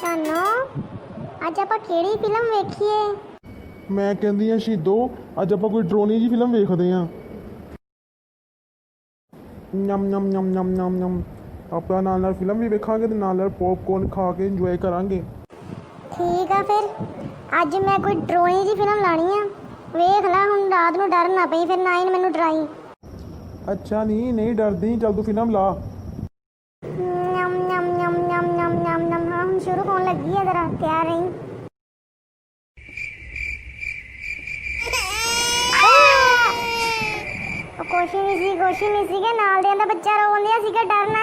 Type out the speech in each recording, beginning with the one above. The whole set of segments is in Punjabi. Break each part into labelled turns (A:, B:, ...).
A: शानो ਅੱਜ ਆਪਾਂ ਕਿਹੜੀ ਫਿਲਮ ਵੇਖੀਏ?
B: ਮੈਂ ਕਹਿੰਦੀ ਆ ਸ਼ਹੀਦੋ, ਅੱਜ ਆਪਾਂ ਕੋਈ ਡਰੋਨੀ ਜੀ ਫਿਲਮ ਵੇਖਦੇ ਆ। ਨਮ ਨਮ ਨਮ ਨਮ ਨਮ ਨਮ। ਆਪਾਂ ਨਾਲ ਨਾਲ ਫਿਲਮ ਵੀ ਵੇਖਾਂਗੇ ਤੇ ਨਾਲ ਨਾਲ ਪੌਪਕੌਰਨ ਖਾ ਕੇ ਇੰਜੋਏ ਕਰਾਂਗੇ।
A: ਠੀਕ ਆ ਫਿਰ ਅੱਜ ਮੈਂ ਕੋਈ ਡਰੋਨੀ ਜੀ ਫਿਲਮ ਲਾਣੀ ਆ। ਵੇਖ ਲੈ ਹੁਣ ਰਾਤ ਨੂੰ ਡਰ ਨਾ ਪਈ, ਫਿਰ ਨਾ ਹੀ ਮੈਨੂੰ ਡਰਾਈ।
B: ਅੱਛਾ ਨਹੀਂ ਡਰਦੀ, ਚੱਲ ਤੂੰ ਫਿਲਮ ਲਾ।
A: ਨਮ ਨਮ ਨਮ ਨਮ ਨਮ ਨਮ ਨਮ। ਹਾਂ ਹੁਣ ਸ਼ੁਰੂ ਹੋਣ ਲੱਗੀ ਹੈ, ਜਰਾ ਤਿਆਰ ਰਹੀ। ਕੁਛ ਨਹੀਂ ਸੀਗਾ, ਨਾਲ ਦੇ ਦਾ ਬੱਚਾ ਰੋਣ ਡਿਆ ਸੀਗਾ, ਡਰਨਾ।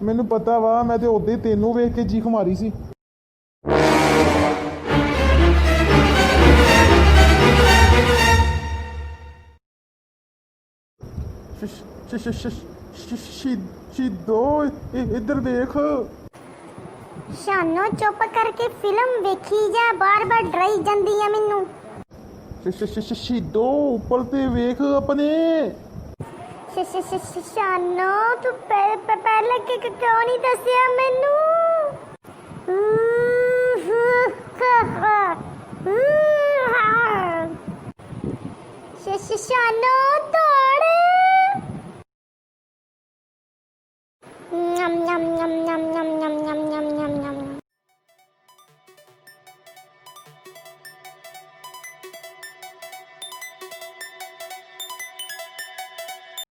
B: ਮੈਨੂੰ ਪਤਾ ਵਾ, ਮੈਂ ਤੇ ਉਦੋਂ ਹੀ ਤੈਨੂੰ ਵੇਖ ਕੇ ਚੀਖ ਮਾਰੀ ਸੀ। ਸ਼ਹੀਦੋ ਇੱਧਰ ਦੇਖ।
A: शानो चुप करके फिल्म वेखी जा, बार बार डराई जांदी है मैनू।
B: ਸ਼ਹੀਦੋ ਉੱਪਰ ਤੇ ਵੇਖ ਆਪਣੇ।
A: शानो तू पहले क्यों नहीं दसिया मैनू?